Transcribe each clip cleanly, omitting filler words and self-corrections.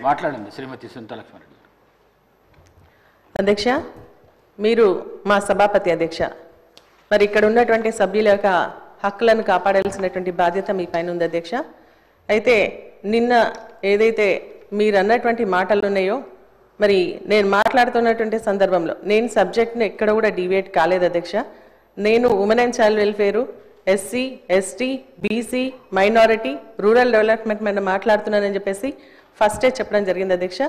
మాట్లాడండి శ్రీమతి సునీతా లక్ష్మారెడ్డి. అధ్యక్ష, మీరు మా సభాపతి అధ్యక్ష. మరి ఇక్కడ ఉన్నటువంటి సభ్యుల యొక్క హక్కులను కాపాడాల్సినటువంటి బాధ్యత మీ పైన ఉంది అధ్యక్ష. అయితే నిన్న ఏదైతే మీరు అన్నటువంటి మాటలు ఉన్నాయో, మరి నేను మాట్లాడుతున్నటువంటి సందర్భంలో నేను సబ్జెక్ట్ని ఎక్కడ కూడా డివియేట్ కాలేదు అధ్యక్ష. నేను women and child welfare, SC, ST, BC, minority, rural development మీద మాట్లాడుతున్నానని చెప్పేసి ఫస్టే చెప్పడం జరిగింది అధ్యక్ష.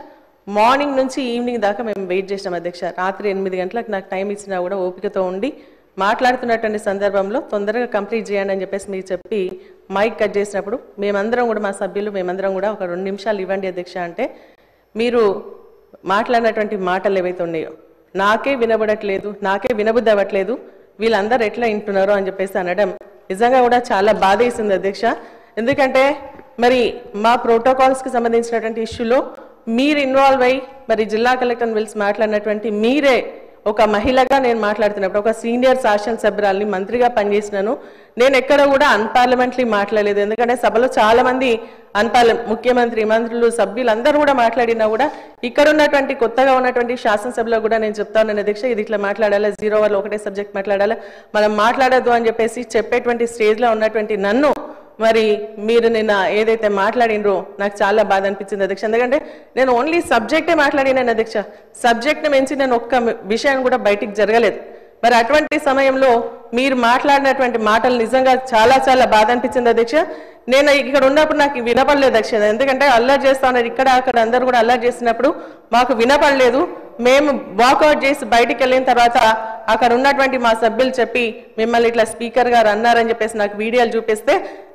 మార్నింగ్ నుంచి ఈవినింగ్ దాకా మేము వెయిట్ చేసినాం అధ్యక్ష. రాత్రి 8 గంటలకు నాకు టైం ఇచ్చినా కూడా ఓపికతో ఉండి మాట్లాడుతున్నటువంటి సందర్భంలో తొందరగా కంప్లీట్ చేయండి అని చెప్పేసి మీరు చెప్పి మైక్ కట్ చేసినప్పుడు మేమందరం కూడా, మా సభ్యులు మేమందరం కూడా ఒక 2 నిమిషాలు ఇవ్వండి అధ్యక్ష అంటే, మీరు మాట్లాడినటువంటి మాటలు ఏవైతే ఉన్నాయో నాకే వినబడట్లేదు, నాకే వినబుద్ధి అవ్వట్లేదు, వీళ్ళందరూ ఎట్లా వింటున్నారో అని చెప్పేసి అనడం నిజంగా కూడా చాలా బాధ వేసింది అధ్యక్ష. ఎందుకంటే మరి మా ప్రోటోకాల్స్కి సంబంధించినటువంటి ఇష్యూలో మీరు ఇన్వాల్వ్ అయ్యి మరి జిల్లా కలెక్టర్ని పిలిచి మాట్లాడినటువంటి మీరే ఒక మహిళగా నేను మాట్లాడుతున్నప్పుడు, ఒక సీనియర్ శాసనసభ్యురాల్ని, మంత్రిగా పనిచేసినాను, నేను ఎక్కడ కూడా అన్పార్లమెంటరీ మాట్లాడలేదు. ఎందుకంటే సభలో చాలా మంది ముఖ్యమంత్రి, మంత్రులు, సభ్యులు అందరూ కూడా మాట్లాడినా కూడా ఇక్కడ ఉన్నటువంటి కొత్తగా ఉన్నటువంటి శాసనసభలో కూడా నేను చెప్తాను అధ్యక్ష, ఇది ఇట్లా మాట్లాడాలా, 0 వాళ్ళు ఒకటే సబ్జెక్ట్ మాట్లాడాలా, మనం మాట్లాడద్దు అని చెప్పేసి చెప్పేటువంటి స్టేజ్లో ఉన్నటువంటి నన్ను మరి మీరు నిన్న ఏదైతే మాట్లాడినరో నాకు చాలా బాధ అనిపించింది అధ్యక్ష. ఎందుకంటే నేను ఓన్లీ సబ్జెక్టే మాట్లాడినాను అధ్యక్ష. సబ్జెక్ట్ని మించి నేను ఒక్క విషయం కూడా బయటికి జరగలేదు. మరి అటువంటి సమయంలో మీరు మాట్లాడినటువంటి మాటలు నిజంగా చాలా చాలా బాధ అనిపించింది అధ్యక్ష. నేను ఇక్కడ ఉన్నప్పుడు నాకు వినపడలేదు అధ్యక్ష. ఎందుకంటే అల్లరి చేస్తా ఉన్నారు, ఇక్కడ అక్కడ అందరూ కూడా అల్లరి చేసినప్పుడు మాకు వినపడలేదు. మేము వాకౌట్ చేసి బయటికి వెళ్ళిన తర్వాత అక్కడ ఉన్నటువంటి మా సభ్యులు చెప్పి మిమ్మల్ని ఇట్లా స్పీకర్ గారు అన్నారని చెప్పేసి నాకు వీడియోలు చూపిస్తే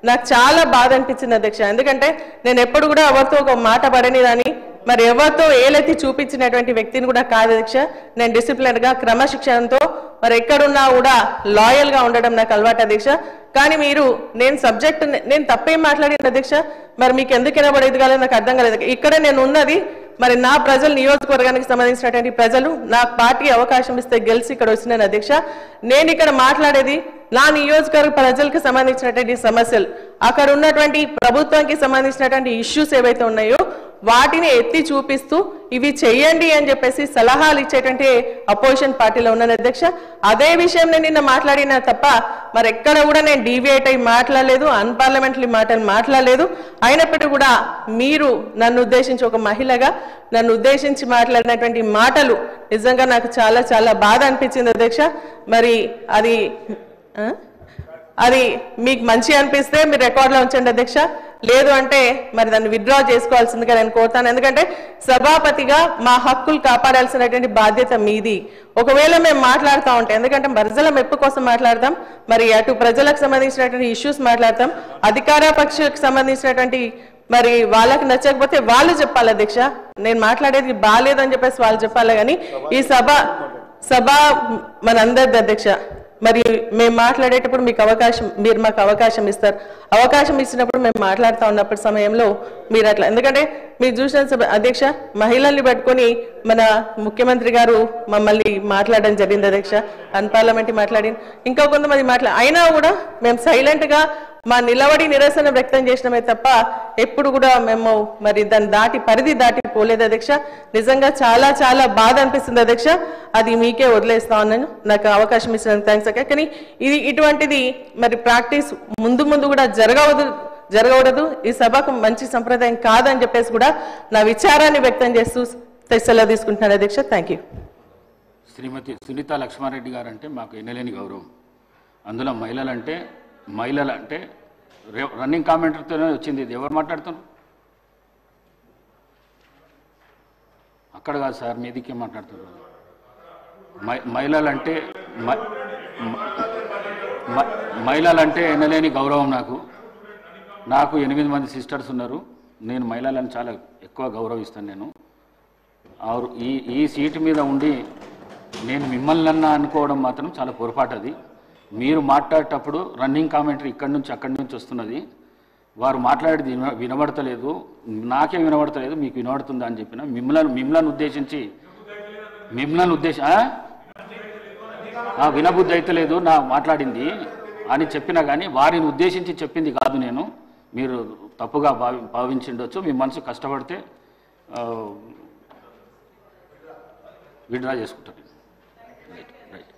నాకు చాలా బాధ అనిపించింది అధ్యక్ష. ఎందుకంటే నేను ఎప్పుడు కూడా ఎవరితో ఒక మాట పడనిదని, మరి ఎవరితో ఏలెత్తి చూపించినటువంటి వ్యక్తిని కూడా కాదు అధ్యక్ష. నేను డిసిప్లిన్గా, క్రమశిక్షణతో మరి ఎక్కడున్నా కూడా లాయల్గా ఉండడం నాకు అలవాటు అధ్యక్ష. కానీ మీరు నేను తప్పేం మాట్లాడిన అధ్యక్ష, మరి మీకు ఎందుకు వినబడేది కాలేదు నాకు అర్థం కాలేదు. ఇక్కడే నేను ఉన్నది మరి నా ప్రజలు, నియోజకవర్గానికి సంబంధించినటువంటి ప్రజలు నాకు పార్టీ అవకాశం ఇస్తే గెలిచి ఇక్కడ వచ్చినాను అధ్యక్ష. నేను ఇక్కడ మాట్లాడేది నా నియోజకవర్గ ప్రజలకు సంబంధించినటువంటి సమస్యలు, అక్కడ ఉన్నటువంటి ప్రభుత్వానికి సంబంధించినటువంటి ఇష్యూస్ ఏవైతే ఉన్నాయో వాటిని ఎత్తి చూపిస్తూ ఇవి చెయ్యండి అని చెప్పేసి సలహాలు ఇచ్చేటువంటి అపోజిషన్ పార్టీలో ఉన్నాను అధ్యక్ష. అదే విషయం నేను నిన్న మాట్లాడినా తప్ప మరి ఎక్కడ కూడా నేను డీవియేట్ అయి మాట్లాడలేదు, అన్పార్లమెంటరీ మాటలు మాట్లాడలేదు. అయినప్పటికీ కూడా మీరు నన్ను ఉద్దేశించి, ఒక మహిళగా నన్ను ఉద్దేశించి మాట్లాడినటువంటి మాటలు నిజంగా నాకు చాలా చాలా బాధ అనిపించింది అధ్యక్ష. మరి అది మీకు మంచి అనిపిస్తే మీరు రికార్డులో ఉంచండి అధ్యక్ష, లేదు అంటే మరి దాన్ని విత్డ్రా చేసుకోవాల్సిందిగా నేను కోరుతాను. ఎందుకంటే సభాపతిగా మా హక్కులు కాపాడాల్సినటువంటి బాధ్యత మీది. ఒకవేళ మేము మాట్లాడుతూ ఉంటే, ఎందుకంటే ప్రజల మెప్పు కోసం మాట్లాడతాం, మరి అటు ప్రజలకు సంబంధించినటువంటి ఇష్యూస్ మాట్లాడతాం, అధికార పక్షాలకు సంబంధించినటువంటి మరి వాళ్ళకి నచ్చకపోతే వాళ్ళు చెప్పాలి అధ్యక్ష. నేను మాట్లాడేది బాగాలేదని చెప్పేసి వాళ్ళు చెప్పాలి. కానీ ఈ సభ మనందరిది అధ్యక్ష. మరి మేము మాట్లాడేటప్పుడు మీరు మాకు అవకాశం ఇస్తారు. అవకాశం ఇచ్చినప్పుడు మేము మాట్లాడుతూ ఉన్నప్పటి సమయంలో మీరు అట్లా, ఎందుకంటే మీరు చూసిన అధ్యక్ష, మహిళల్ని పట్టుకొని మన ముఖ్యమంత్రి గారు మమ్మల్ని మాట్లాడడం జరిగింది అధ్యక్ష. అన్పార్లమెంటరీ మాట్లాడి ఇంకా కొంతమంది అయినా కూడా మేము సైలెంట్గా మా నిలబడి నిరసన వ్యక్తం చేసినమే తప్ప ఎప్పుడు కూడా మేము మరి దాని పరిధి దాటి పోలేదు అధ్యక్ష. నిజంగా చాలా చాలా బాధ అనిపిస్తుంది అధ్యక్ష. అది మీకే వదిలేస్తా ఉన్నాను, నాకు అవకాశం ఇచ్చినందుకు థ్యాంక్స్ అక్క. కానీ ఇటువంటిది మరి ప్రాక్టీస్ ముందు కూడా జరగకూడదు. ఈ సభకు మంచి సంప్రదాయం కాదని చెప్పేసి కూడా నా విచారాన్ని వ్యక్తం చేస్తూ సెలవు తీసుకుంటున్నాను అధ్యక్ష. Thank you. శ్రీమతి సునీతా లక్ష్మారెడ్డి గారు అంటే మాకు ఎన్నలేని గౌరవం. అందులో మహిళలంటే రన్నింగ్ కామెంటర్తోనే వచ్చింది. ఇది ఎవరు మాట్లాడుతున్నారు? అక్కడ కాదు సార్, మీదికే మాట్లాడుతున్నారు. మహిళలంటే ఎనలేని గౌరవం నాకు 8 మంది సిస్టర్స్ ఉన్నారు. నేను మహిళలను చాలా ఎక్కువ గౌరవిస్తాను. నేను ఈ సీటు మీద ఉండి నేను మిమ్మల్ని అనుకోవడం మాత్రం చాలా పొరపాటు. అది మీరు మాట్లాడేటప్పుడు రన్నింగ్ కామెంటరీ అక్కడి నుంచి వస్తున్నది. వారు మాట్లాడేది వినబడతలేదు, నాకే వినబడతలేదు, మీకు వినబడుతుందా అని చెప్పిన. మిమ్మల్ని ఉద్దేశించి వినబుద్ధి అయితే లేదు నా మాట్లాడింది అని చెప్పినా కానీ వారిని ఉద్దేశించి చెప్పింది కాదు నేను. మీరు తప్పుగా భావించిండొచ్చు. మీ మనసు కష్టపడితే విడ్రా చేసుకుంటాను. రైట్.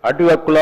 అటు హక్కుల